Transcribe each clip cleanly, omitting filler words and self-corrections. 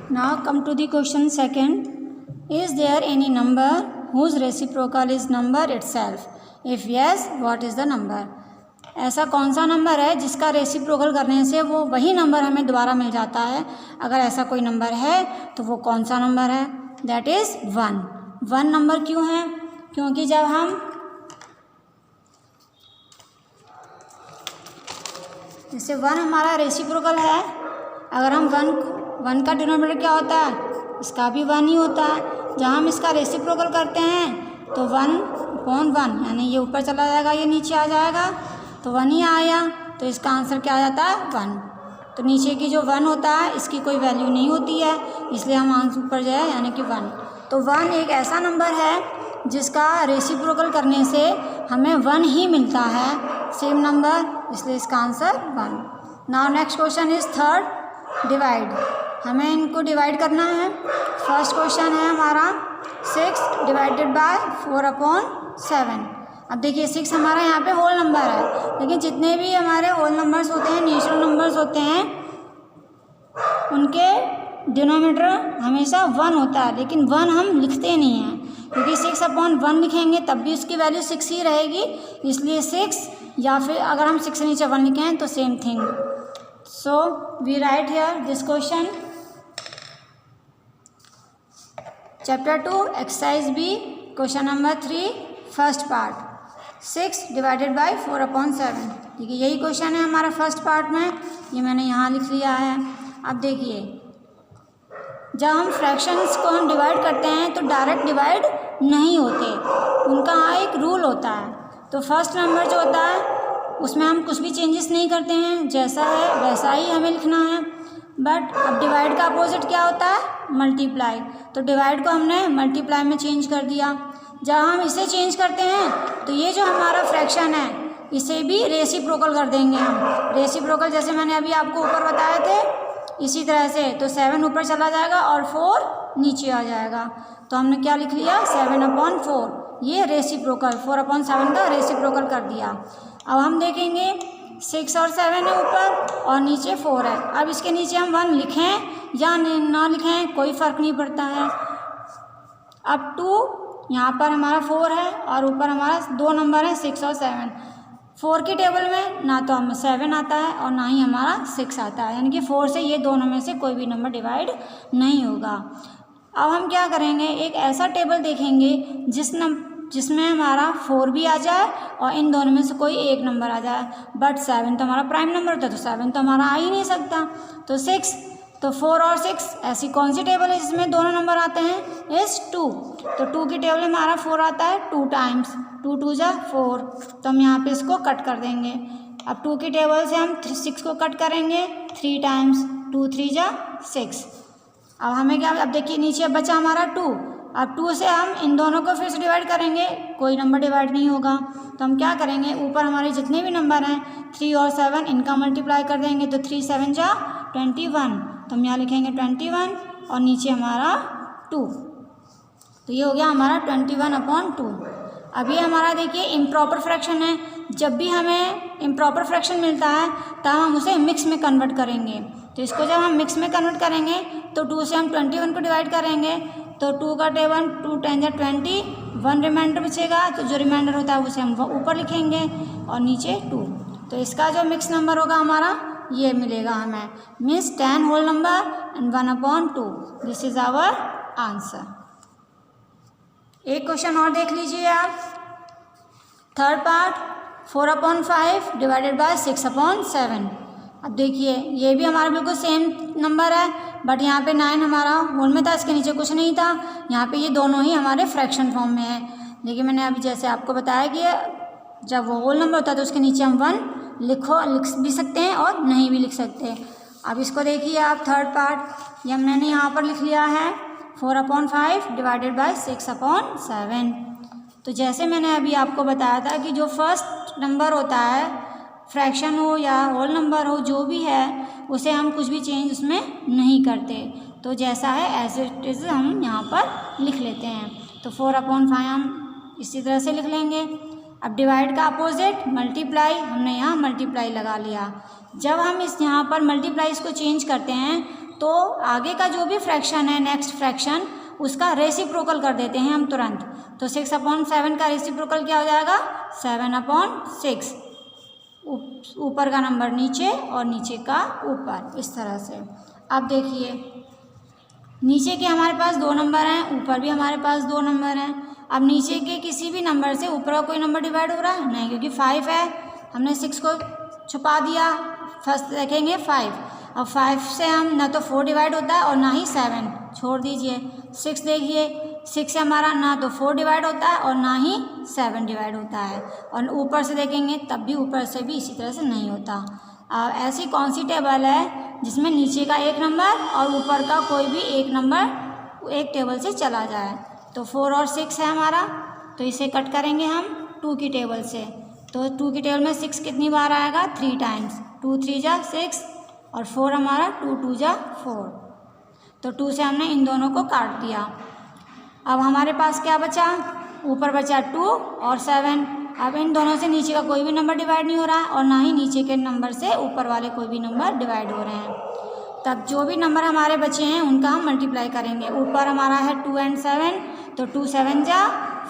Now come to the question second. Is there any number whose reciprocal is number itself? If yes, what is the number? ऐसा कौन सा number है जिसका reciprocal करने से वो वही नंबर हमें दोबारा मिल जाता है? अगर ऐसा कोई नंबर है तो वो कौन सा नंबर है? That is 1. 1 नंबर क्यों है? क्योंकि जब हम जैसे 1 हमारा रेसिप्रोकल है, अगर हम 1 का डिनोमिनेटर क्या होता है? इसका भी 1 ही होता है. जब हम इसका रेसिप्रोकल करते हैं तो 1/1 यानी ये ऊपर चला जाएगा, ये नीचे आ जाएगा, तो 1 ही आया. तो इसका आंसर क्या आ जाता है? 1. तो नीचे की जो 1 होता है इसकी कोई वैल्यू नहीं होती है, इसलिए हम आंसर ऊपर जाए यानी कि 1. तो 1 एक ऐसा नंबर है जिसका रेसिप्रोकल करने से हमें 1 ही मिलता है, सेम नंबर, इसलिए इसका answer 1. Now next question is 3rd, divide. हमें इनको डिवाइड करना है. फर्स्ट क्वेश्चन है हमारा 6 डिवाइडेड बाय 4/7. अब देखिए 6 हमारा यहाँ पे होल नंबर है, लेकिन जितने भी हमारे होल नंबर्स होते हैं, नेचुरल नंबर्स होते हैं, उनके डिनोमिनेटर हमेशा 1 होता है, लेकिन 1 हम लिखते नहीं हैं, क्योंकि 6/1 लिखेंगे तब भी उसकी वैल्यू 6 ही रहेगी, इसलिए 6, या फिर अगर हम 6 से नीचे 1 लिखें तो same thing. So we write here this question. Chapter 2 exercise B, question number 3, first part, 6 divided by 4/7. देखिए यही क्वेश्चन है हमारा फर्स्ट पार्ट में, ये मैंने यहाँ लिख लिया है. अब देखिए जब हम फ्रैक्शंस को हम डिवाइड करते हैं तो डायरेक्ट डिवाइड नहीं होते, उनका एक रूल होता है. तो फर्स्ट नंबर जो होता है उसमें हम कुछ भी चेंजेस नहीं करते हैं, जैसा है वैसा ही हमें लिखना है. बट अब डिवाइड का अपोजिट क्या होता है? मल्टीप्लाई. तो डिवाइड को हमने मल्टीप्लाई में चेंज कर दिया. जब हम इसे चेंज करते हैं तो ये जो हमारा फ्रैक्शन है इसे भी रेसिप्रोकल कर देंगे हम. रेसिप्रोकल जैसे मैंने अभी आपको ऊपर बताए थे इसी तरह से, तो 7 ऊपर चला जाएगा और 4 नीचे आ जाएगा. तो हमने क्या लिख लिया? 7/4. ये रेसिप्रोकल 4/7 का रेसिप्रोकल कर दिया. अब हम देखेंगे 6 और 7 है ऊपर और नीचे 4 है. अब इसके नीचे हम 1 लिखें या ना लिखें कोई फ़र्क नहीं पड़ता है. अब 2 यहाँ पर हमारा 4 है और ऊपर हमारा 2 नंबर है 6 और 7. 4 की टेबल में ना तो हमें 7 आता है और ना ही हमारा 6 आता है, यानी कि 4 से ये दोनों में से कोई भी नंबर डिवाइड नहीं होगा. अब हम क्या करेंगे, एक ऐसा टेबल देखेंगे जिसमें हमारा 4 भी आ जाए और इन दोनों में से कोई एक नंबर आ जाए. बट 7 तो हमारा प्राइम नंबर होता है, तो 7 तो हमारा आ ही नहीं सकता. तो 6, तो 4 और 6 ऐसी कौन सी टेबल है जिसमें दोनों नंबर आते हैं? इस 2. तो 2 की टेबल में हमारा 4 आता है 2 टाइम्स, 2 2 जा 4. तो हम यहाँ पे इसको कट कर देंगे. अब 2 की टेबल से हम 6 को कट करेंगे 3 टाइम्स, 2 3 जा 6. अब हमें क्या, अब देखिए नीचे बचा हमारा 2. अब 2 से हम इन दोनों को फिर से डिवाइड करेंगे, कोई नंबर डिवाइड नहीं होगा. तो हम क्या करेंगे, ऊपर हमारे जितने भी नंबर हैं 3 और 7 इनका मल्टीप्लाई कर देंगे, तो 3 7 जा 21. तो हम यहाँ लिखेंगे 21 और नीचे हमारा 2. तो ये हो गया हमारा 21/2. अभी हमारा देखिए इम्प्रॉपर फ्रैक्शन है. जब भी हमें इम्प्रॉपर फ्रैक्शन मिलता है तब हम उसे मिक्स में कन्वर्ट करेंगे. तो इसको जब हम मिक्स में कन्वर्ट करेंगे तो 2 से हम 21 को डिवाइड करेंगे, तो 2 का टेबल 2 10 जा 20, 1 रिमाइंडर बचेगा, तो जो रिमाइंडर होता है उसे हम ऊपर लिखेंगे और नीचे 2. तो इसका जो मिक्स नंबर होगा हमारा ये मिलेगा हमें, means 10 whole number and 1/2. This is our answer. एक क्वेश्चन और देख लीजिए आप. Third part 4/5 divided by 6/7. अब देखिए ये भी हमारा बिल्कुल सेम नंबर है, बट यहाँ पे 9 हमारा होल में था, इसके नीचे कुछ नहीं था. यहाँ पे ये दोनों ही हमारे फ्रैक्शन फॉर्म में है. लेकिन मैंने अभी जैसे आपको बताया कि जब वो होल नंबर होता है तो उसके नीचे हम 1 लिख भी सकते हैं और नहीं भी लिख सकते. अब इसको देखिए आप, थर्ड पार्ट ये मैंने यहाँ पर लिख लिया है 4/5 डिवाइडेड बाय 6/7. तो जैसे मैंने अभी आपको बताया था कि जो फर्स्ट नंबर होता है, फ्रैक्शन हो या होल नंबर हो, जो भी है उसे हम कुछ भी चेंज उसमें नहीं करते. तो जैसा है एज इट इज़ हम यहाँ पर लिख लेते हैं. तो 4/5 हम इसी तरह से लिख लेंगे. अब डिवाइड का अपोजिट मल्टीप्लाई, हमने यहाँ मल्टीप्लाई लगा लिया. जब हम इस यहाँ पर मल्टीप्लाई इसको चेंज करते हैं तो आगे का जो भी फ्रैक्शन है, नेक्स्ट फ्रैक्शन, उसका रेसिप्रोकल कर देते हैं हम तुरंत। तो 6/7 का रेसिप्रोकल क्या हो जाएगा? 7/6। ऊपर का नंबर नीचे और नीचे का ऊपर, इस तरह से। अब देखिए, नीचे के हमारे पास 2 नंबर हैं, ऊपर भी हमारे पास 2 नंबर हैं। अब नीचे के किसी भी नंबर से ऊपर का कोई नंबर डिवाइड हो रहा है? नहीं, क्योंकि 5 है, हमने 6 को छुपा दिया। फर्स्ट देखेंगे 5। अब 5 से हम ना तो 4 डिवाइड होता है और ना ही 7, छोड़ दीजिए। 6 देखिए, 6 से हमारा ना तो 4 डिवाइड होता है और ना ही 7 डिवाइड होता है। और ऊपर से देखेंगे तब भी ऊपर से भी इसी तरह से नहीं होता। ऐसी कौन सी टेबल है जिसमें नीचे का एक नंबर और ऊपर का कोई भी एक नंबर एक टेबल से चला जाए? तो 4 और 6 है हमारा, तो इसे कट करेंगे हम 2 की टेबल से। तो 2 की टेबल में 6 कितनी बार आएगा? 3 टाइम्स। 2 3 जा 6 और 4 हमारा 2 2 जा 4। तो 2 से हमने इन दोनों को काट दिया। अब हमारे पास क्या बचा? ऊपर बचा 2 और 7। अब इन दोनों से नीचे का कोई भी नंबर डिवाइड नहीं हो रहा है और ना ही नीचे के नंबर से ऊपर वाले कोई भी नंबर डिवाइड हो रहे हैं। तब जो भी नंबर हमारे बचे हैं उनका हम मल्टीप्लाई करेंगे। ऊपर हमारा है 2 और 7, तो 2 7 जा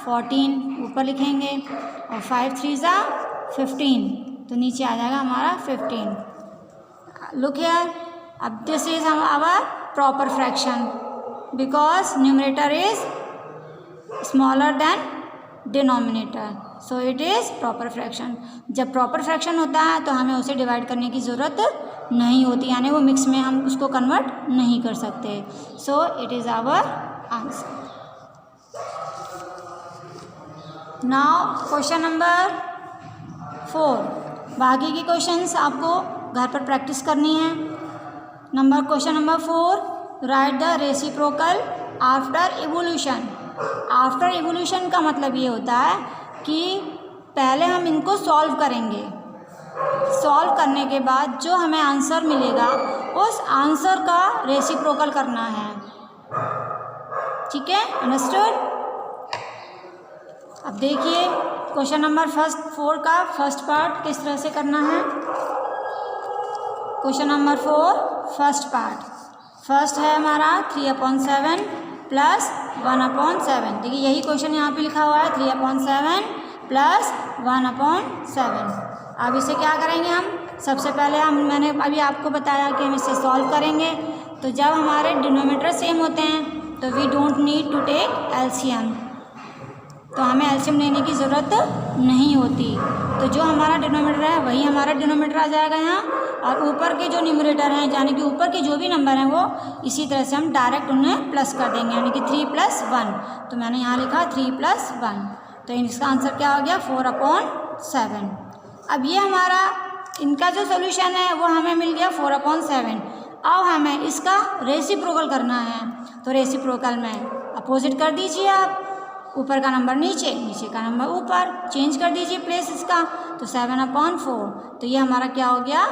14 ऊपर लिखेंगे और 5 3 जा 15, तो नीचे आ जाएगा हमारा 15। लुक हियर, अब this is our proper fraction because numerator is smaller than denominator, so it is proper fraction. जब प्रॉपर फ्रैक्शन होता है तो हमें उसे डिवाइड करने की ज़रूरत नहीं होती, यानी वो मिक्स में हम उसको कन्वर्ट नहीं कर सकते। So it is our answer. Now question number 4। बाकी की क्वेश्चंस आपको घर पर प्रैक्टिस करनी है। Question number 4, right the reciprocal after evolution. After evolution का मतलब ये होता है कि पहले हम इनको सॉल्व करेंगे। सॉल्व करने के बाद जो हमें आंसर मिलेगा उस आंसर का रेसिप्रोकल करना है। ठीक है, अंडरस्टूड? अब देखिए क्वेश्चन नंबर 4 का फर्स्ट पार्ट किस तरह से करना है। Question number 4 first part. First है हमारा 3/7 प्लस 1/7। देखिए यही क्वेश्चन यहाँ पे लिखा हुआ है, 3/7 प्लस 1/7। अब इसे क्या करेंगे हम? सबसे पहले मैंने अभी आपको बताया कि हम इसे सॉल्व करेंगे। तो जब हमारे डिनोमिनेटर सेम होते हैं तो we don't need to take LCM, तो हमें एलसीएम लेने की ज़रूरत नहीं होती। तो जो हमारा डिनोमिनेटर है वही हमारा डिनोमिनेटर आ जाएगा यहाँ, और ऊपर के जो न्यूमरेटर हैं यानी कि ऊपर के जो भी नंबर हैं वो इसी तरह से हम डायरेक्ट उन्हें प्लस कर देंगे, यानी कि 3 + 1। तो मैंने यहाँ लिखा 3 + 1, तो इसका आंसर क्या हो गया? 4/7। अब ये हमारा इनका जो सोल्यूशन है वो हमें मिल गया 4/7। अब हमें इसका रेसिप्रोकल करना है, तो रेसिप्रोकल में अपोजिट कर दीजिए आप। ऊपर का नंबर नीचे, नीचे का नंबर ऊपर, चेंज कर दीजिए प्लेस इसका। तो 7/4, तो ये हमारा क्या हो गया?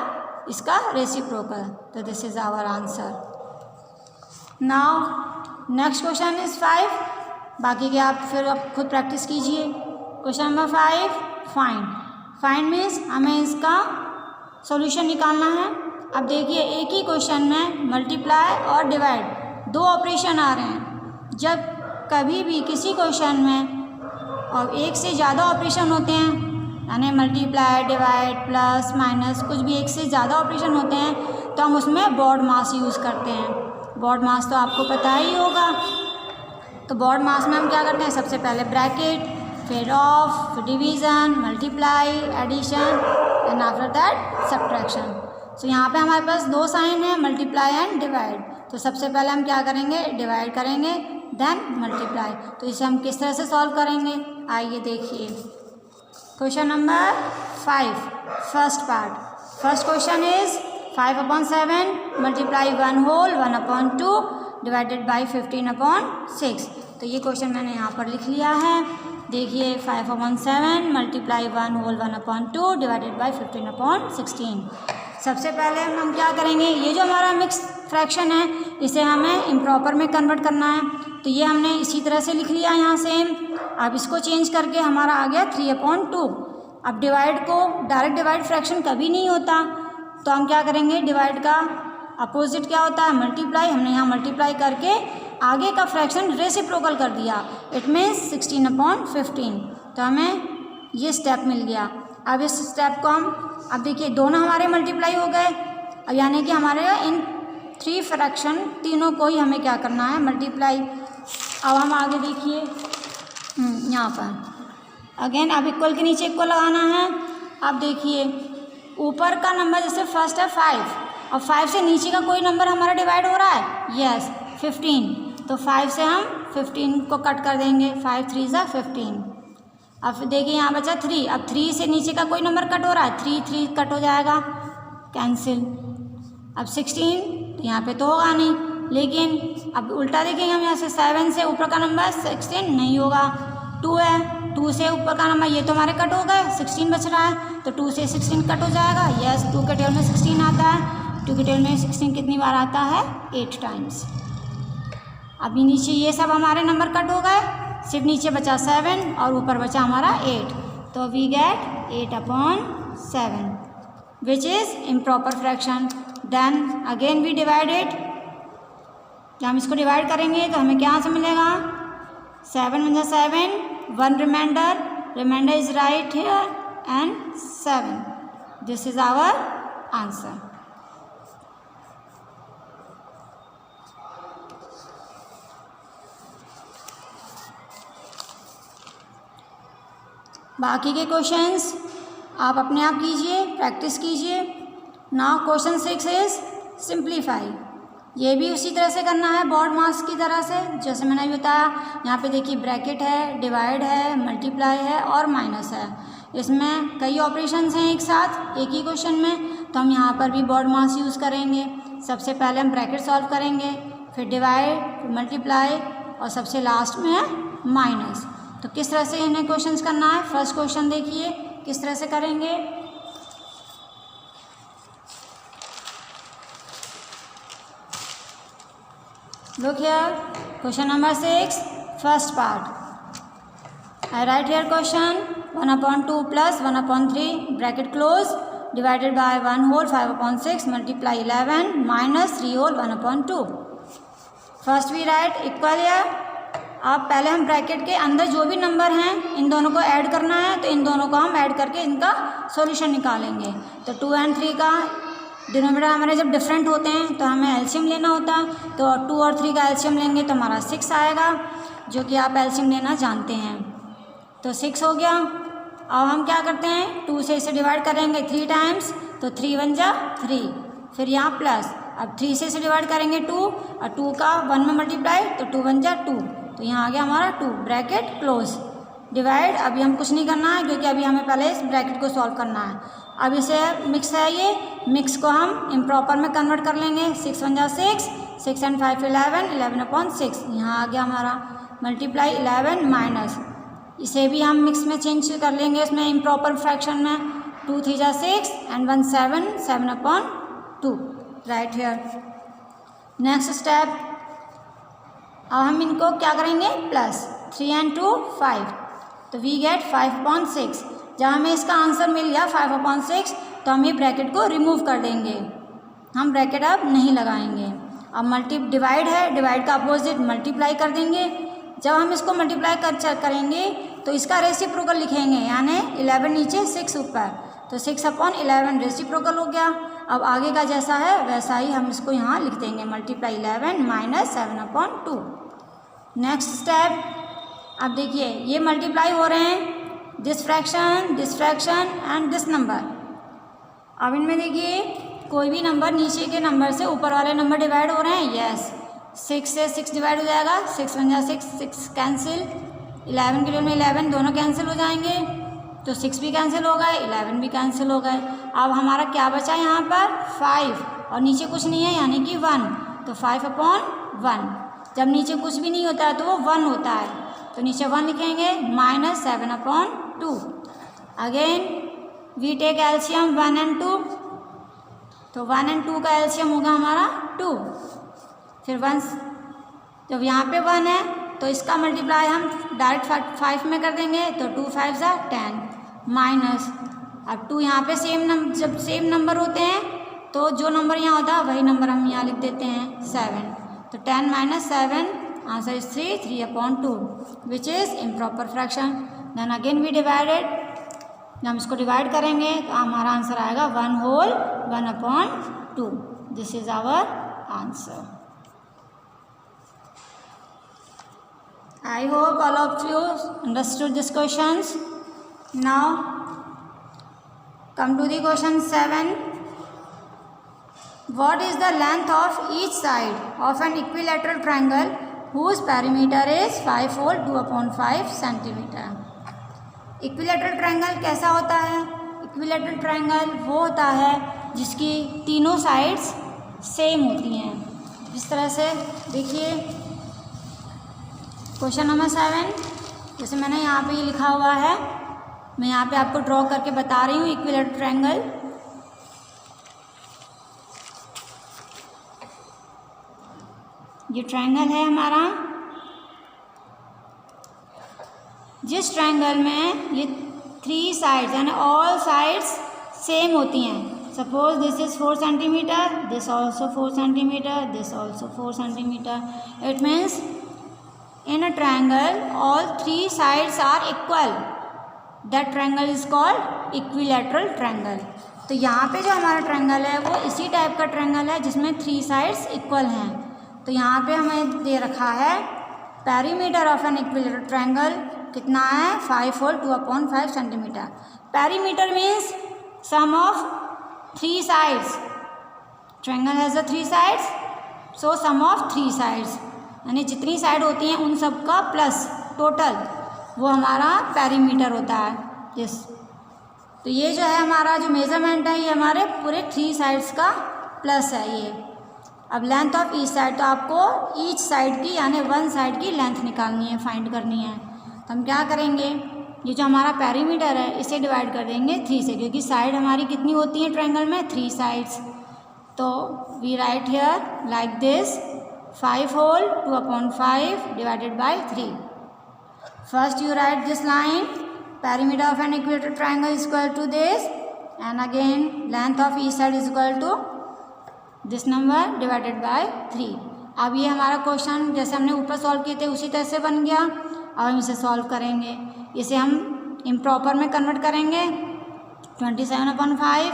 इसका रेसिप्रोकल। तो this is our answer. Now next question is 5। बाकी के आप फिर आप खुद प्रैक्टिस कीजिए। Question number 5, find. Find means हमें इसका सॉल्यूशन निकालना है। अब देखिए एक ही क्वेश्चन में मल्टीप्लाई और डिवाइड 2 ऑपरेशन आ रहे हैं। जब कभी भी किसी क्वेश्चन में और एक से ज़्यादा ऑपरेशन होते हैं, यानी मल्टीप्लाई, डिवाइड, प्लस, माइनस, कुछ भी एक से ज़्यादा ऑपरेशन होते हैं, तो हम उसमें बॉड मास यूज़ करते हैं। बॉड मास तो आपको पता ही होगा। तो बॉड मास में हम क्या करते हैं? सबसे पहले ब्रैकेट, फिर ऑफ, फिर division, multiply, addition and after that subtraction. So यहाँ पे हमारे पास 2 साइन है, मल्टीप्लाई एंड डिवाइड। तो सबसे पहले हम क्या करेंगे? डिवाइड करेंगे, देन मल्टीप्लाई। तो इसे हम किस तरह से सॉल्व करेंगे? आइए देखिए। Question number 5 first part. First question is 5/7 multiply 1 whole 1/2 divided by 15/6। तो ये क्वेश्चन मैंने यहाँ पर लिख लिया है। देखिए 5/7 मल्टीप्लाई 1 होल 1/2 डिवाइडेड बाई 15/16। सबसे पहले हम क्या करेंगे? ये जो हमारा मिक्स फ्रैक्शन है इसे हमें इम्प्रॉपर में कन्वर्ट करना है। तो ये हमने इसी तरह से लिख लिया यहाँ सेम। अब इसको चेंज करके हमारा आ गया 3/2। अब डिवाइड को डायरेक्ट डिवाइड फ्रैक्शन कभी नहीं होता, तो हम क्या करेंगे? डिवाइड का अपोजिट क्या होता है, मल्टीप्लाई। हमने यहाँ मल्टीप्लाई करके आगे का फ्रैक्शन रेसिप्रोकल कर दिया, इट मीन्स 16/15। तो हमें ये स्टेप मिल गया। अब इस स्टेप को हम, अब देखिए दोनों हमारे मल्टीप्लाई हो गए, अब यानी कि हमारे इन 3 फ्रैक्शन तीनों को ही हमें क्या करना है, मल्टीप्लाई। अब हम आगे देखिए यहाँ पर अगेन अब इक्वल के नीचे इक्वल लगाना है। अब देखिए ऊपर का नंबर जैसे फर्स्ट है 5, और 5 से नीचे का कोई नंबर हमारा डिवाइड हो रहा है, यस 15। तो 5 से हम 15 को कट कर देंगे, 5 3 ज़ा 15। अब देखिए यहाँ बचा 3, अब 3 से नीचे का कोई नंबर कट हो रहा है, 3 3 कट हो जाएगा, कैंसिल। अब 16 तो यहाँ पे तो होगा नहीं, लेकिन अब उल्टा देखेंगे हम, यहाँ से 7 से ऊपर का नंबर 16 नहीं होगा, 2 है, 2 से ऊपर का नंबर ये तो हमारे कट हो गए, 16 बच रहा है, तो 2 से 16 कट हो जाएगा, यस 2 के टेबल में 16 आता है, 2 के टेबल में 16 कितनी बार आता है, 8 टाइम्स। अभी नीचे ये सब हमारे नंबर कट हो गए, सिर्फ नीचे बचा 7 और ऊपर बचा हमारा 8, तो we get 8/7 which is improper fraction. Then again we divide it, जब हम इसको डिवाइड करेंगे तो हमें क्या से मिलेगा, 7 × 7, 1 remainder is right here and 7, this is our answer. बाकी के क्वेश्चंस आप अपने आप कीजिए, प्रैक्टिस कीजिए। Now question 6 is simplify. ये भी उसी तरह से करना है बोर्ड मास की तरह से, जैसे मैंने अभी बताया। यहाँ पे देखिए ब्रैकेट है, डिवाइड है, मल्टीप्लाई है और माइनस है। इसमें कई ऑपरेशंस हैं एक साथ एक ही क्वेश्चन में, तो हम यहाँ पर भी बोर्ड मास यूज़ करेंगे। सबसे पहले हम ब्रैकेट सॉल्व करेंगे, फिर डिवाइड, फिर मल्टीप्लाई और सबसे लास्ट में है माइनस। तो किस तरह से इन्हें क्वेश्चंस करना है, फर्स्ट क्वेश्चन देखिए किस तरह से करेंगे। Look here, question number 6, first part. I write here question 1/2 plus 1/3 bracket close divided by 1 whole 5/6 multiply 11 minus 3 whole 1/2. First we write equal here. अब पहले हम ब्रैकेट के अंदर जो भी नंबर हैं इन दोनों को ऐड करना है, तो इन दोनों को हम ऐड करके इनका सॉल्यूशन निकालेंगे। तो 2 और 3 का डिनोमिनेटर हमारे जब डिफरेंट होते हैं तो हमें एलसीएम लेना होता है, तो 2 और 3 का एलसीएम लेंगे तो हमारा 6 आएगा, जो कि आप एलसीएम लेना जानते हैं। तो 6 हो गया। अब हम क्या करते हैं, 2 से इसे डिवाइड करेंगे 3 टाइम्स, तो 3 1 जा 3, फिर यहाँ प्लस। अब 3 से इसे डिवाइड करेंगे 2 और 2 का 1 में मल्टीप्लाई, तो 2 1 जा 2, तो यहाँ आ गया हमारा 2, ब्रैकेट क्लोज। डिवाइड अभी हम कुछ नहीं करना है, क्योंकि अभी हमें पहले इस ब्रैकेट को सॉल्व करना है। अब इसे मिक्स है, ये मिक्स को हम इम्प्रॉपर में कन्वर्ट कर लेंगे। 6 1 जा 6, 6 and 5 11, 11/6, यहाँ आ गया हमारा मल्टीप्लाई 11 माइनस। इसे भी हम मिक्स में चेंज कर लेंगे, उसमें इम्प्रॉपर फ्रैक्शन में। 2 3 जा 6 and 1 7, 7/2 right here. Next step, अब हम इनको क्या करेंगे, प्लस 3 and 2 5, तो वी गेट 5/6। जब हमें इसका आंसर मिल गया 5/6, तो हम ये ब्रैकेट को रिमूव कर देंगे, हम ब्रैकेट अब नहीं लगाएंगे। अब डिवाइड है, डिवाइड का अपोजिट मल्टीप्लाई कर देंगे। जब हम इसको मल्टीप्लाई करेंगे तो इसका रेसिप्रोकल लिखेंगे, यानी 11 नीचे 6 ऊपर, तो 6/11 रेसिप्रोकल हो गया। अब आगे का जैसा है वैसा ही हम इसको यहाँ लिख देंगे, मल्टीप्लाई 11 माइनस 7/2। नेक्स्ट स्टेप, अब देखिए ये मल्टीप्लाई हो रहे हैं, this fraction and this number. अब इनमें देखिए कोई भी नंबर नीचे के नंबर से ऊपर वाले नंबर डिवाइड हो रहे हैं, यस 6 से 6 डिवाइड हो जाएगा, 6 1 जा 6, 6 कैंसिल, 11 के लिए में 11 दोनों कैंसिल हो जाएंगे, तो 6 भी कैंसिल हो गए, 11 भी कैंसिल हो गए। अब हमारा क्या बचा यहाँ पर 5, और नीचे कुछ नहीं है यानी कि 1, तो 5/1। जब नीचे कुछ भी नहीं होता है तो वो 1 होता है, तो नीचे 1 लिखेंगे, minus 7/2। Again we take LCM 1 and 2, तो 1 and 2 का एलसीएम होगा हमारा 2। फिर 1, जब यहाँ पे 1 है तो इसका मल्टीप्लाई हम डायरेक्ट 5 में कर देंगे, तो 2 5 जा 10 माइनस। अब 2 यहाँ पे जब सेम नंबर होते हैं तो जो नंबर यहाँ होता है वही नंबर हम यहाँ लिख देते हैं 7। तो 10 - 7 answer is 3/2 which is improper fraction. Then again we divided, जब हम इसको डिवाइड करेंगे तो हमारा आंसर आएगा 1/2। This is our answer. I hope all of you understood these questions. Now come to the question 7. What is the length of each side of an equilateral triangle whose perimeter is 5 whole 2/5 centimeter? Equilateral triangle कैसा होता है? Equilateral triangle वो होता है जिसकी तीनों sides same होती हैं। इस तरह से देखिए क्वेश्चन नंबर 7, जैसे मैंने यहाँ पे ये लिखा हुआ है, मैं यहाँ पे आपको ड्रॉ करके बता रही हूँ इक्विलेटरल ट्रायंगल। ये ट्रायंगल है हमारा, जिस ट्रायंगल में ये 3 साइड्स यानी ऑल साइड्स सेम होती हैं। Suppose this is 4 centimetre, this also 4 centimetre, this also 4 centimetre. It means in a triangle all 3 sides are equal, that triangle is called equilateral triangle। तो यहाँ पे जो हमारा ट्रायंगल है वो इसी टाइप का ट्रायंगल है जिसमें 3 साइड्स इक्वल हैं। तो यहाँ पे हमें दे रखा है perimeter of an equilateral triangle कितना है 5 whole 2/5 centimetre. Perimeter means sum of 3 sides, triangle has the 3 sides, so sum of 3 sides यानी जितनी साइड होती हैं उन सब का प्लस टोटल वो हमारा पेरीमीटर होता है यस। तो ये जो है हमारा जो मेज़रमेंट है ये हमारे पूरे 3 साइड्स का प्लस है ये। अब लेंथ ऑफ ईच साइड, तो आपको ईच साइड की यानी 1 साइड की लेंथ निकालनी है, फाइंड करनी है। तो हम क्या करेंगे, ये जो हमारा पेरीमीटर है इसे डिवाइड कर देंगे 3 से, क्योंकि साइड हमारी कितनी होती है ट्रायंगल में 3 साइड्स। तो we write here like this 5 whole 2/5 divided by 3. First you write this line, perimeter of an equilateral triangle is equal to this, and again length of each side is equal to this number divided by 3. अब ये हमारा question जैसे हमने ऊपर solve किए थे उसी तरह से बन गया। अब हम इसे सॉल्व करेंगे, इसे हम इम्प्रॉपर में कन्वर्ट करेंगे। 27/5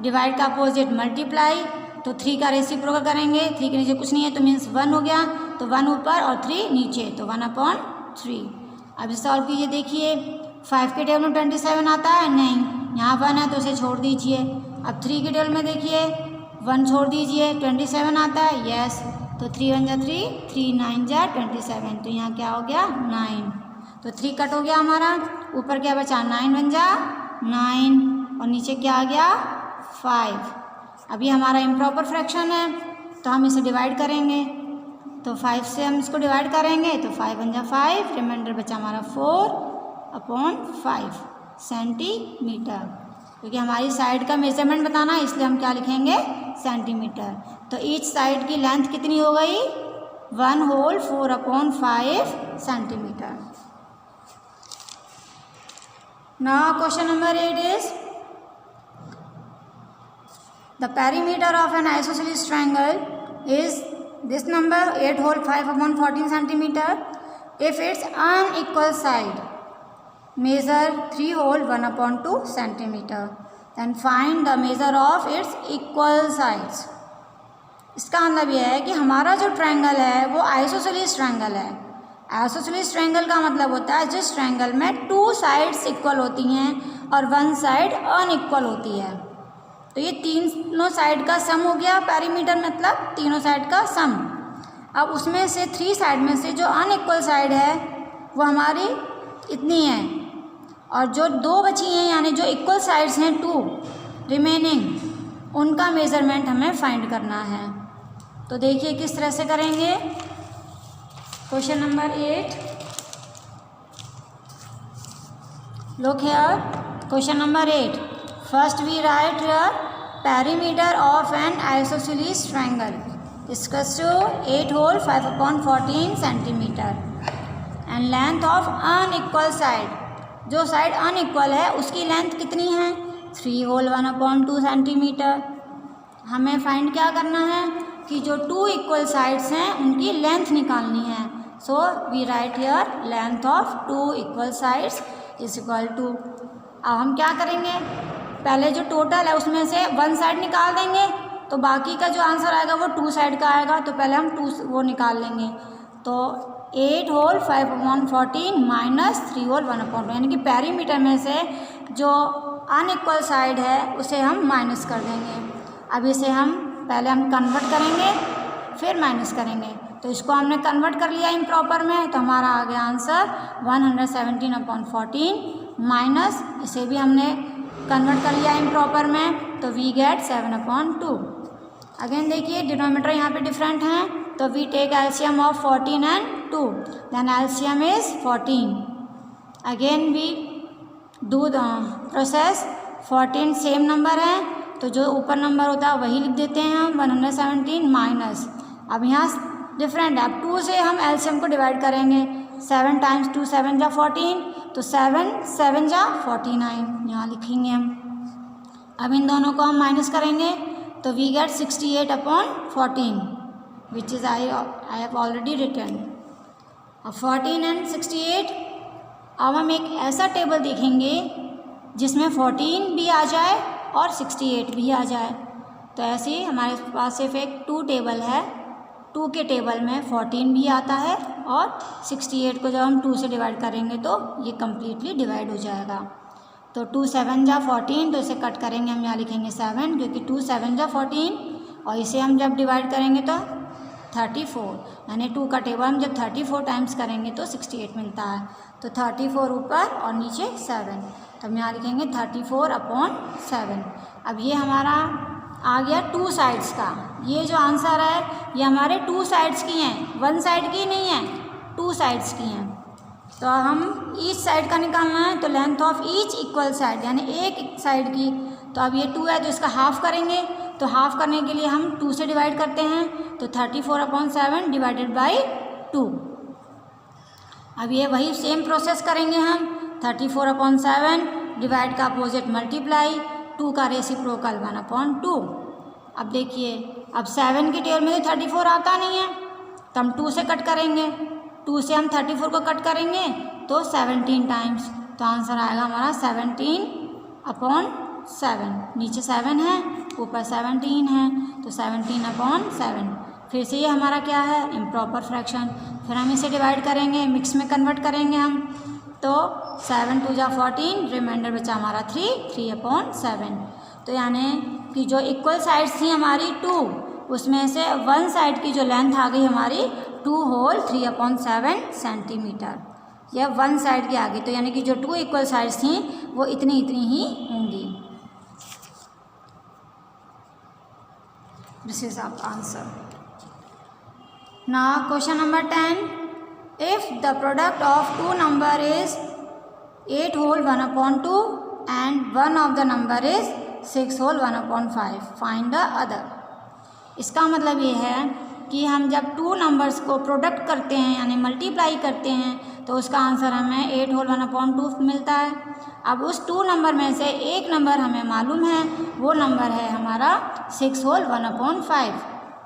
डिवाइड का अपोजिट मल्टीप्लाई, तो 3 का रेसिप्रोकल करेंगे, 3 के नीचे कुछ नहीं है तो मीन्स 1 हो गया, तो 1 ऊपर और 3 नीचे, तो 1/3। अब इसे सॉल्व कीजिए, देखिए 5 के टेबल में 27 आता है नहीं, यहाँ 1 है तो उसे छोड़ दीजिए। अब 3 के टेबल में देखिए 1 छोड़ दीजिए, 27 आता है यस, तो 3 1 जा 3, 3 9 जा 27, तो यहाँ क्या हो गया 9, तो 3 कट हो गया हमारा, ऊपर क्या बचा 9 1 जा 9 और नीचे क्या आ गया 5। अब ये हमारा इम्प्रॉपर फ्रैक्शन है तो हम इसे डिवाइड करेंगे, तो 5 से हम इसको डिवाइड करेंगे तो 5 1 जा 5, रिमाइंडर बचा हमारा 4/5 सेंटीमीटर, क्योंकि हमारी साइड का मेजरमेंट बताना है इसलिए हम क्या लिखेंगे सेंटीमीटर। तो ईच साइड की लेंथ कितनी हो गई 1 whole 4/5 centimetre. Now question number 8 is the perimeter of an isosceles triangle is this number 8 whole 5/14 centimeter. If its unequal side measure 3 whole 1/2 centimeter, then find the measure of its equal sides. इसका मतलब यह है कि हमारा जो triangle है वो isosceles triangle है। आइसोसेलेस ट्रायंगल का मतलब होता है जिस ट्रायंगल में 2 साइड्स इक्वल होती हैं और 1 साइड अनइक्वल होती है। तो ये तीनों साइड का सम हो गया पेरीमीटर, मतलब तीनों साइड का सम। अब उसमें से 3 साइड में से जो अनइक्वल साइड है वो हमारी इतनी है, और जो 2 बची हैं यानी जो इक्वल साइड्स हैं 2 रिमेनिंग, उनका मेज़रमेंट हमें फाइंड करना है। तो देखिए किस तरह से करेंगे। Question number 8, look here, question number 8। First we write here perimeter of an isosceles triangle is equal to 8 whole 5/14 centimeter and length of unequal side, जो साइड अनइक्वल है उसकी लेंथ कितनी है 3 whole 1/2 सेंटीमीटर। हमें फाइंड क्या करना है कि जो टू इक्वल साइड्स हैं उनकी लेंथ निकालनी है। So we write here length of two equal sides is equal to, अब हम क्या करेंगे, पहले जो टोटल है उसमें से वन साइड निकाल देंगे तो बाकी का जो आंसर आएगा वो टू साइड का आएगा। तो पहले हम टू वो निकाल लेंगे। तो 8 होल 5/14 माइनस 3 होल 1/2, यानी कि पेरीमीटर में से जो अनइक्वल साइड है उसे हम माइनस कर देंगे। अब इसे हम पहले कन्वर्ट करेंगे फिर माइनस करेंगे। तो इसको हमने कन्वर्ट कर लिया इम्प्रॉपर में, तो हमारा आ गया आंसर 117/14 माइनस, इसे भी हमने कन्वर्ट कर लिया इम्प्रॉपर में, तो वी गेट 7/2। अगेन देखिए डिनोमिनेटर यहाँ पे डिफरेंट हैं, तो we take LCM of 14 and 2, then LCM is 14। Again we do the process, 14 same number है तो जो ऊपर नंबर होता है वही लिख देते हैं हम, 117 माइनस, अब यहाँ डिफरेंट है, अब 2 से हम एलसीएम को डिवाइड करेंगे, 7 टाइम्स 2 7 जा 14, तो 7 7 जा 49 यहाँ लिखेंगे हम। अब इन दोनों को हम माइनस करेंगे तो we get 68/14 which is I have already written. अब 14 एंड 68, अब हम एक ऐसा टेबल देखेंगे जिसमें 14 भी आ जाए और 68 भी आ जाए। तो ऐसे ही हमारे पास सिर्फ एक 2 टेबल है, 2 के टेबल में 14 भी आता है और 68 को जब हम 2 से डिवाइड करेंगे तो ये कम्प्लीटली डिवाइड हो जाएगा। तो 2 7 जा 14, तो इसे कट करेंगे हम, यहाँ लिखेंगे 7 क्योंकि 2 7 जा 14, और इसे हम जब डिवाइड करेंगे तो 34, यानी 2 का टेबल हम जब 34 टाइम्स करेंगे तो 68 मिलता है। तो 34 ऊपर और नीचे 7, तो हम यहाँ लिखेंगे 34/7। अब ये हमारा आ गया 2 साइड्स का, ये जो आंसर है ये हमारे 2 साइड्स की हैं, 1 साइड की नहीं है, 2 साइड्स की हैं। तो हम ईच साइड का निकालना है, तो length of each equal side यानी एक साइड की, तो अब ये 2 है तो इसका हाफ करेंगे, तो हाफ करने के लिए हम 2 से डिवाइड करते हैं, तो 34/7 डिवाइडेड बाई 2। अब ये वही सेम प्रोसेस करेंगे हम, 34/7 डिवाइड का अपोजिट मल्टीप्लाई, 2 का रेसिप्रोकल 1/2। अब देखिए, अब 7 के टेबल में तो 34 आता नहीं है, तो हम 2 से कट करेंगे, 2 से हम 34 को कट करेंगे तो 17 टाइम्स, तो आंसर आएगा हमारा 17/7। नीचे 7 है ऊपर 17 है, तो 17/7। फिर से ये हमारा क्या है, इम्प्रॉपर फ्रैक्शन, फिर हम इसे डिवाइड करेंगे, मिक्स में कन्वर्ट करेंगे हम, तो 7 2 जा 14, रिमाइंडर बचा हमारा 3/7। तो यानी कि जो इक्वल साइड्स थी हमारी 2, उसमें से 1 साइड की जो लेंथ आ गई हमारी 2 होल 3/7 सेंटीमीटर, यह 1 साइड की आ गई। तो यानी कि जो 2 इक्वल साइड्स थी वो इतनी ही होंगी। This is our answer. Now question number 10, if the product of 2 number is 8 whole 1/2 and one of the number is 6 whole 1/5, find the other। इसका मतलब ये है कि हम जब 2 नंबर्स को प्रोडक्ट करते हैं यानी मल्टीप्लाई करते हैं तो उसका आंसर हमें 8 होल 1/2 मिलता है। अब उस 2 नंबर में से एक नंबर हमें मालूम है, वो नंबर है हमारा 6 होल 1/5,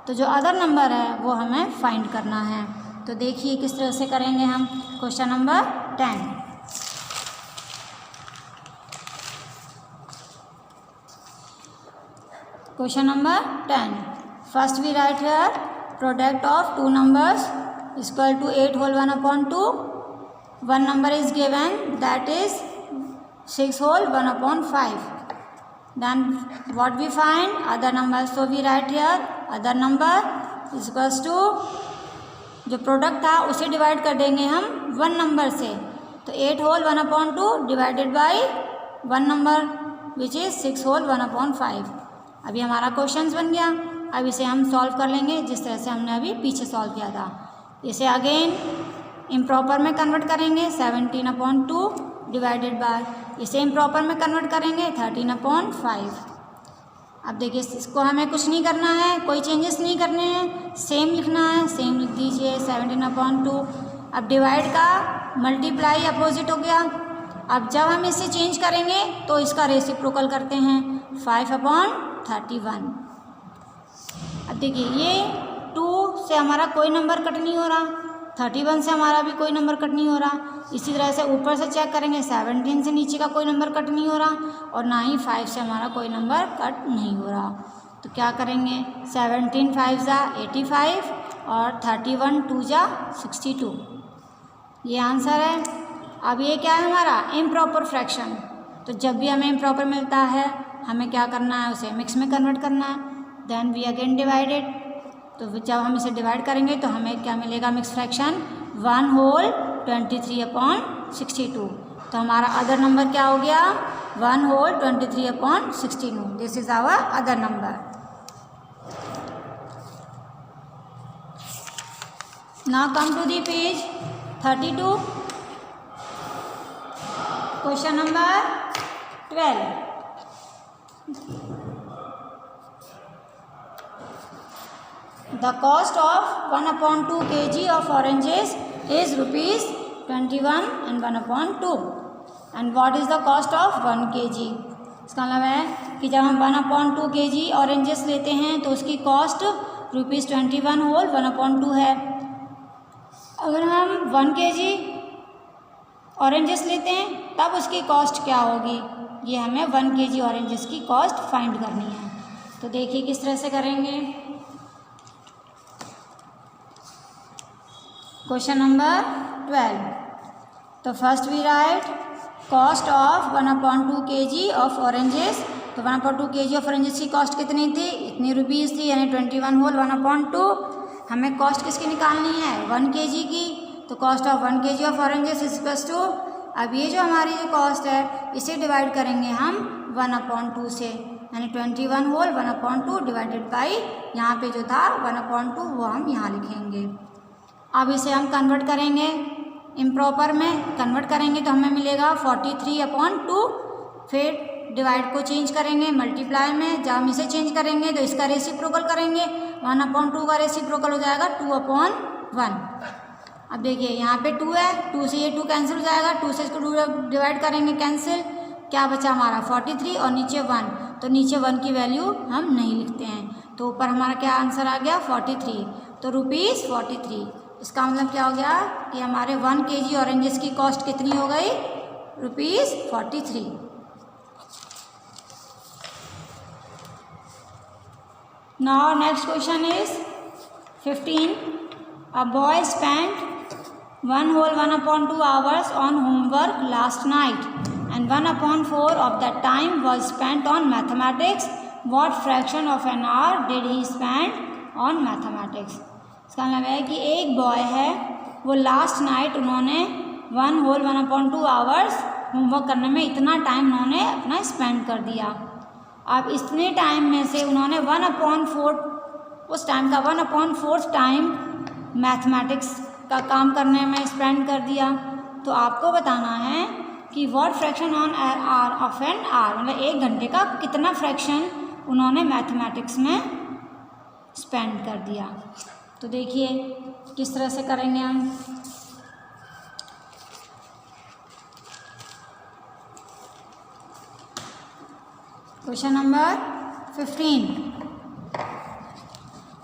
तो जो अदर नंबर है वो हमें फाइंड करना है। तो देखिए किस तरह से करेंगे हम। Question number 10, question number 10, first we write here product of 2 numbers equal to 8 whole 1/2, one number is given that is 6 whole 1/5, then what we find, other number, so we write here other number is equals to, जो product था उसे divide कर देंगे हम 1 number से, तो 8 whole 1/2 divided by 1 number which is 6 whole 1/5। अभी हमारा क्वेश्चन बन गया। अब इसे हम सॉल्व कर लेंगे जिस तरह से हमने अभी पीछे सॉल्व किया था। इसे अगेन इम्प्रॉपर में कन्वर्ट करेंगे, 17/2 डिवाइडेड बाय, इसे इम्प्रॉपर में कन्वर्ट करेंगे 13/5। अब देखिए इसको हमें कुछ नहीं करना है, कोई चेंजेस नहीं करने हैं, सेम लिखना है, सेम लिख दीजिए 17/2। अब डिवाइड का मल्टीप्लाई अपोजिट हो गया। अब जब हम इसे चेंज करेंगे तो इसका रेसिप्रोकल करते हैं 5/31। अब देखिए ये 2 से हमारा कोई नंबर कट नहीं हो रहा, 31 से हमारा भी कोई नंबर कट नहीं हो रहा। इसी तरह से ऊपर से चेक करेंगे 17 से नीचे का कोई नंबर कट नहीं हो रहा और ना ही 5 से हमारा कोई नंबर कट नहीं हो रहा। तो क्या करेंगे 17 5 जा 85 और 31 2 जा 62, ये आंसर है। अब ये क्या है हमारा इम्प्रॉपर फ्रैक्शन। तो जब भी हमें इम्प्रॉपर मिलता है हमें क्या करना है, उसे मिक्स में कन्वर्ट करना है। देन वी अगेन डिवाइडेड, तो जब हम इसे डिवाइड करेंगे तो हमें क्या मिलेगा मिक्स फ्रैक्शन 1 होल 23/62। तो हमारा अदर नंबर क्या हो गया 1 whole 23/62। This is our other number. Now come to the page 32, question number 12। The cost of 1/2 kg of oranges is ₹21 and 1/2. And what is the cost of 1 kg? इसका मतलब है कि जब हम 1/2 kg ऑरेंजेस लेते हैं तो उसकी कॉस्ट ₹21 होल 1/2 है। अगर हम 1 kg ऑरेंजेस लेते हैं तब उसकी कॉस्ट क्या होगी, ये हमें 1 kg ऑरेंजेस की कॉस्ट फाइंड करनी है। तो देखिए किस तरह से करेंगे। क्वेश्चन नंबर 12, तो first we write cost of 1/2 kg of oranges. तो 1/2 kg ऑफ ऑरेंजेस की कॉस्ट कितनी थी, इतनी रुपीज़ थी, यानी 21 होल 1/2। हमें कॉस्ट किसकी निकालनी है 1 kg की। तो cost of 1 kg of oranges is equals to, अब ये जो हमारी जो कॉस्ट है इसे डिवाइड करेंगे हम 1/2 से, यानी 21 होल 1/2 डिवाइडेड बाई यहाँ पे जो था 1/2 वो हम यहाँ लिखेंगे। अब इसे हम कन्वर्ट करेंगे इम्प्रॉपर में, कन्वर्ट करेंगे तो हमें मिलेगा 43/2। फिर डिवाइड को चेंज करेंगे मल्टीप्लाई में, जब हम इसे चेंज करेंगे तो इसका रेसिप्रोकल करेंगे, 1/2 का रेसिप्रोकल हो जाएगा 2/1। अब देखिए यहाँ पे 2 है, 2 से ये 2 कैंसिल हो जाएगा, 2 से इसको डिवाइड करेंगे कैंसिल, क्या बचा हमारा 43 और नीचे 1। तो नीचे 1 की वैल्यू हम नहीं लिखते हैं, तो ऊपर हमारा क्या आंसर आ गया 43। तो ₹43। इसका मतलब क्या हो गया कि हमारे 1 kg ऑरेंजेस की कॉस्ट कितनी हो गई ₹43। Now next question is 15। A boy spent 1 whole 1/2 hours on homework last night and 1/4 of that time was spent on mathematics. What fraction of an hour did he spend on mathematics? इसका मतलब है कि एक boy है, वो last night उन्होंने 1 whole 1/2 hours homework करने में इतना टाइम उन्होंने अपना स्पेंड कर दिया। अब इतने टाइम में से उन्होंने 1/4 उस टाइम का 1/4 टाइम मैथमेटिक्स का काम करने में स्पेंड कर दिया। तो आपको बताना है कि what fraction on hour of an hour, मतलब 1 घंटे का कितना फ्रैक्शन उन्होंने मैथमेटिक्स में स्पेंड कर दिया। तो देखिए किस तरह से करेंगे हम। Question number 15,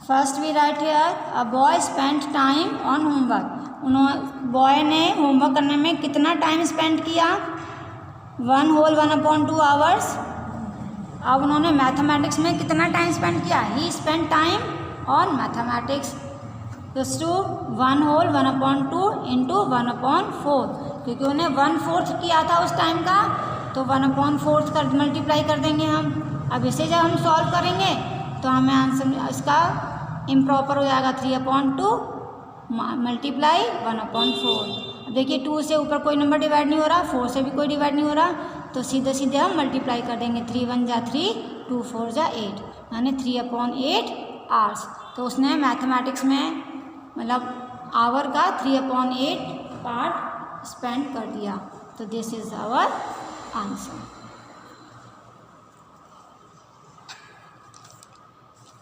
first we write here a boy spent time on homework. Boy ने होमवर्क करने में कितना टाइम स्पेंड किया 1 होल 1/2 hours। अब उन्होंने मैथमेटिक्स में कितना टाइम स्पेंड किया, he spend time on mathematics to 1 whole 1/2 into 1/4, क्योंकि उन्हें 1/4 किया था उस टाइम का, तो 1/4 कर मल्टीप्लाई कर देंगे हम। अब इसे जब हम सॉल्व करेंगे तो हमें आंसर इसका इम्प्रॉपर हो जाएगा 3/2 मल्टीप्लाई 1/4। अब देखिए 2 से ऊपर कोई नंबर डिवाइड नहीं हो रहा, 4 से भी कोई डिवाइड नहीं हो रहा, तो सीधे सीधे हम मल्टीप्लाई कर देंगे। 3 1 जा 3, 2 4 जा 8, यानी 3/8 आवर्स। तो उसने मैथमेटिक्स में मतलब आवर का 3/8 पार्ट स्पेंड कर दिया। तो this is our answer.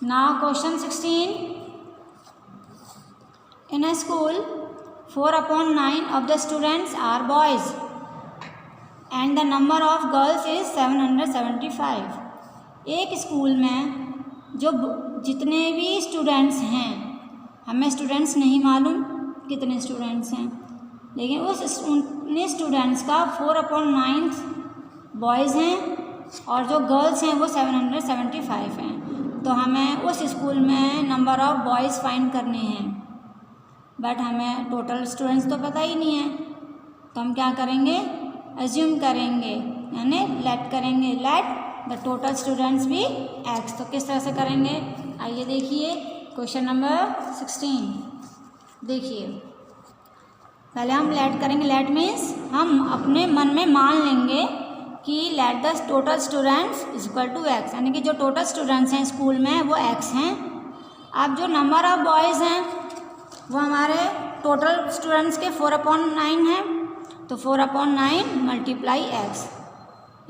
Now question 16, in a school 4/9 of the students are boys and the number of girls is 775। एक स्कूल में जो जितने भी स्टूडेंट्स हैं, हमें स्टूडेंट्स नहीं मालूम कितने स्टूडेंट्स हैं, लेकिन उस उतने स्टूडेंट्स का 4/9 बॉयज़ हैं और जो गर्ल्स हैं वो 775 हैं। तो हमें उस स्कूल में नंबर ऑफ़ बॉयज़ फाइंड करने हैं, बट हमें टोटल स्टूडेंट्स तो पता ही नहीं है। तो हम क्या करेंगे, एज्यूम करेंगे, यानी लेट करेंगे, लेट द टोटल स्टूडेंट्स भी x। तो किस तरह से करेंगे, आइए देखिए क्वेश्चन नंबर 16। देखिए पहले हम लेट करेंगे, लेट मीन्स हम अपने मन में मान लेंगे कि let the total students is equal to x, यानी कि जो टोटल स्टूडेंट्स हैं स्कूल में वो x हैं। अब जो नंबर ऑफ़ बॉयज़ हैं वो हमारे टोटल स्टूडेंट्स के 4/9 हैं, तो 4/9 मल्टीप्लाई x,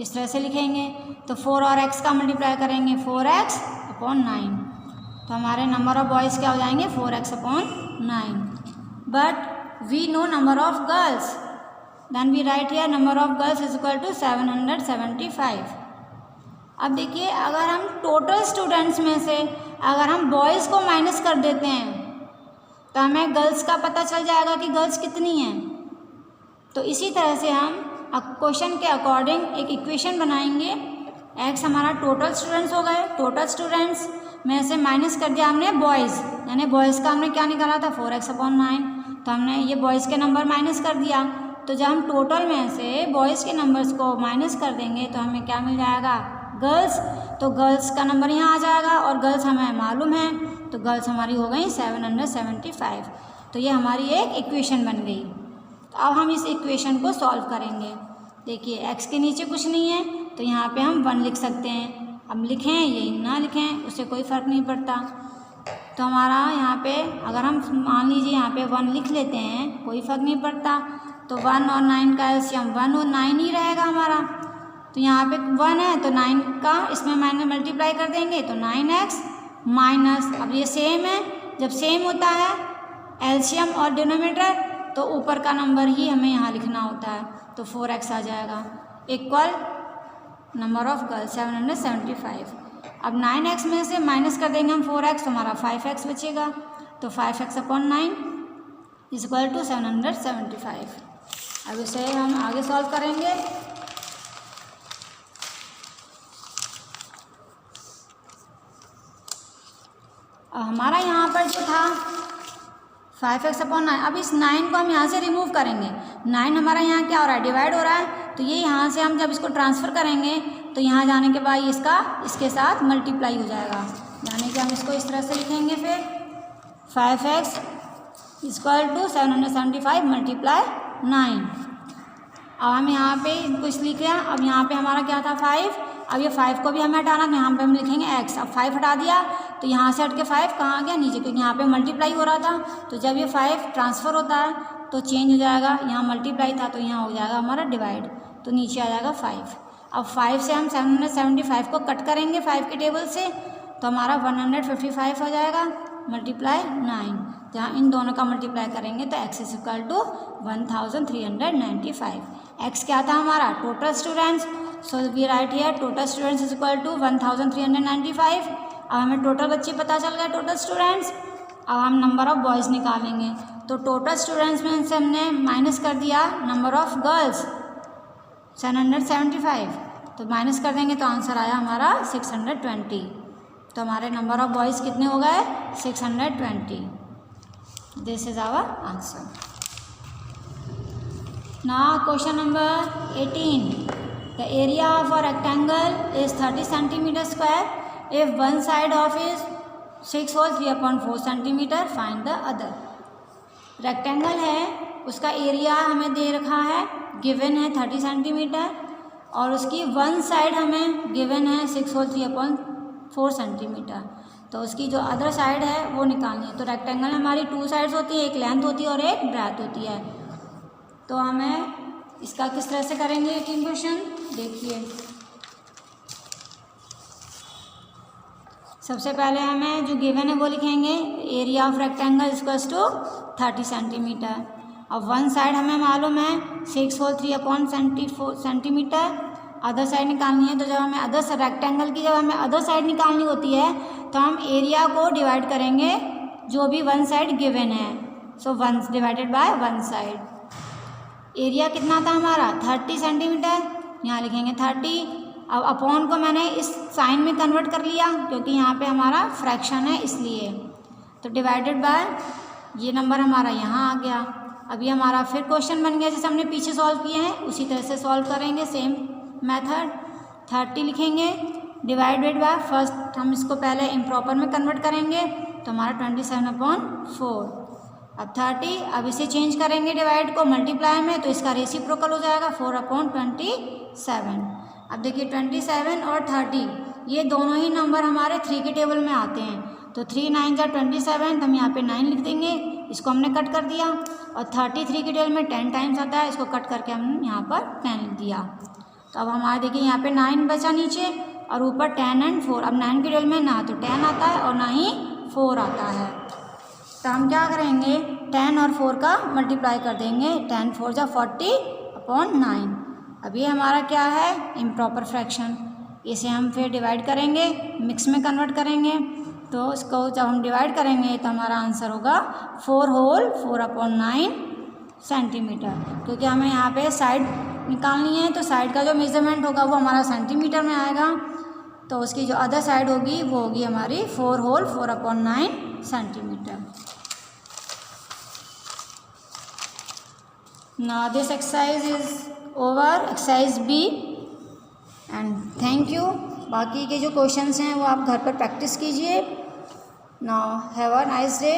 इस तरह से लिखेंगे। तो 4 और x का मल्टीप्लाई करेंगे 4x/9, तो हमारे नंबर ऑफ़ बॉयज़ क्या हो जाएंगे 4x/9। But we know number of girls, then we write here number of girls is equal to 775। अब देखिए अगर हम टोटल स्टूडेंट्स में से अगर हम बॉयज़ को माइनस कर देते हैं तो हमें गर्ल्स का पता चल जाएगा कि गर्ल्स कितनी हैं। तो इसी तरह से हम क्वेश्चन के अकॉर्डिंग एक इक्वेशन बनाएंगे। x हमारा टोटल स्टूडेंट्स हो गए, टोटल स्टूडेंट्स में से माइनस कर दिया हमने बॉयज़, यानी बॉयज़ का हमने क्या निकाला था 4x/9, तो हमने ये बॉयज़ के नंबर माइनस कर दिया। तो जब हम टोटल में से बॉयज़ के नंबर्स को माइनस कर देंगे तो हमें क्या मिल जाएगा, गर्ल्स। तो गर्ल्स का नंबर यहाँ आ जाएगा और गर्ल्स हमें मालूम है, तो गर्ल्स हमारी हो गई 775। तो ये हमारी एक इक्वेशन बन गई। तो अब हम इस इक्वेशन को सॉल्व करेंगे। देखिए x के नीचे कुछ नहीं है तो यहाँ पे हम 1 लिख सकते हैं। अब लिखें ये ना लिखें उससे कोई फ़र्क नहीं पड़ता। तो हमारा यहाँ पे अगर हम मान लीजिए यहाँ पे 1 लिख लेते हैं, कोई फ़र्क नहीं पड़ता। तो 1 और 9 का एलसीएम 1 और 9 ही रहेगा हमारा। तो यहाँ पे 1 है तो 9 का इसमें माइनस मल्टीप्लाई कर देंगे तो 9x माइनस, अब ये सेम है, जब सेम होता है एलसीएम और डिनोमिनेटर तो ऊपर का नंबर ही हमें यहाँ लिखना होता है। तो 4x आ जाएगा इक्वल नंबर ऑफ़ गर्ल्स 775। अब 9x में से माइनस कर देंगे हम 4x तो हमारा 5x बचेगा। तो 5x/9 इज इक्वल टू 775। अब इसे हम आगे सॉल्व करेंगे। हमारा यहाँ पर जो था 5x/9, अब इस 9 को हम यहाँ से रिमूव करेंगे। 9 हमारा यहाँ क्या हो रहा है, डिवाइड हो रहा है, तो ये यहाँ से हम जब इसको ट्रांसफ़र करेंगे तो यहाँ जाने के बाद इसका इसके साथ मल्टीप्लाई हो जाएगा, यानी कि हम इसको इस तरह से लिखेंगे। फिर 5x इक्वल टू 775 मल्टीप्लाई 9। अब हम यहाँ पे कुछ लिख रहे हैं। अब यहाँ पे हमारा क्या था 5, अब ये 5 को भी हमें हटाना, तो यहाँ पे हम लिखेंगे x। अब 5 हटा दिया तो यहाँ से हट के 5 कहाँ गया, नीचे, क्योंकि यहाँ पे मल्टीप्लाई हो रहा था। तो जब ये 5 ट्रांसफ़र होता है तो चेंज हो जाएगा, यहाँ मल्टीप्लाई था तो यहाँ हो जाएगा हमारा डिवाइड, तो नीचे आ जाएगा 5। अब 5 से हम 775 को कट करेंगे 5 के टेबल से, तो हमारा 155 हो जाएगा मल्टीप्लाई 9। जहाँ इन दोनों का मल्टीप्लाई करेंगे तो x is equal to 1395। x क्या था हमारा, total students, so we write here total students is equal to 1395। अब हमें टोटल बच्चे पता चल गए, टोटल स्टूडेंट्स। अब हम नंबर ऑफ़ बॉयज़ निकालेंगे। तो टोटल स्टूडेंट्स में से हमने माइनस कर दिया नंबर ऑफ़ गर्ल्स 775, तो माइनस कर देंगे तो आंसर आया हमारा 620। तो हमारे नंबर ऑफ़ बॉयज़ कितने हो गए, 620। This is our answer. Now question number 18। The area of a rectangle is 30 centimetre square if one side of is 6 whole 3/4 centimetre, find the other. Rectangle है, उसका एरिया हमें दे रखा है, गिवन है 30 सेंटीमीटर, और उसकी वन साइड हमें गिवन है 6 whole 3/4 सेंटीमीटर। तो उसकी जो अदर साइड है वो निकालनी है। तो रेक्टेंगल में हमारी 2 साइड्स होती है, एक लेंथ होती है और एक ब्रेथ होती है। तो हमें इसका किस तरह से करेंगे एक क्वेश्चन, देखिए। सबसे पहले हमें जो गिवन है वो लिखेंगे, area of rectangle equals to 30 centimetre. अब वन साइड हमें मालूम है 6 whole 3/4 सेंटीमीटर, अदर साइड निकालनी है, तो जब हमें रेक्टेंगल की जब हमें अदर साइड निकालनी होती है तो हम एरिया को डिवाइड करेंगे जो भी वन साइड गिवन है। सो 1 divided by one side. Area कितना था हमारा 30 सेंटीमीटर, यहाँ लिखेंगे 30। अब अपॉन को मैंने इस साइन में कन्वर्ट कर लिया क्योंकि यहाँ पे हमारा फ्रैक्शन है इसलिए, तो डिवाइडेड बाय ये नंबर हमारा यहाँ आ गया। अभी हमारा फिर क्वेश्चन बन गया जैसे हमने पीछे सॉल्व किए हैं उसी तरह से सॉल्व करेंगे, सेम मेथड। 30 लिखेंगे डिवाइडेड बाय फर्स्ट हम इसको पहले इम्प्रॉपर में कन्वर्ट करेंगे तो हमारा 27/4। अब 30, अब इसे चेंज करेंगे डिवाइड को मल्टीप्लाई में तो इसका रेसिप्रोकल हो जाएगा 4/27। अब देखिए 27 और 30 ये दोनों ही नंबर हमारे 3 के टेबल में आते हैं, तो 3 9 जा 27, तो हम यहाँ पे 9 लिख देंगे, इसको हमने कट कर दिया। और 33 के टेबल में 10 टाइम्स आता है, इसको कट करके हमने यहाँ पर 10 लिख दिया। तो अब हमारे देखिए यहाँ पे 9 बचा नीचे और ऊपर 10 और 4। अब 9 के टेबल में ना तो 10 आता है और ना ही 4 आता है, तो हम क्या करेंगे 10 और 4 का मल्टीप्लाई कर देंगे। 10 4 जा 40/9। अब ये हमारा क्या है इम्प्रॉपर फ्रैक्शन, इसे हम फिर डिवाइड करेंगे, मिक्स में कन्वर्ट करेंगे। तो इसको जब हम डिवाइड करेंगे तो हमारा आंसर होगा 4 होल 4/9 सेंटीमीटर, क्योंकि हमें यहाँ पे साइड निकालनी है तो साइड का जो मेजरमेंट होगा वो हमारा सेंटीमीटर में आएगा, तो उसकी जो अदर साइड होगी वो होगी हमारी 4 whole 4/9 centimetre. Now this exercise is over, exercise B, and thank you। बाकी के जो क्वेश्चंस हैं वो आप घर पर प्रैक्टिस कीजिए। Now have a nice day।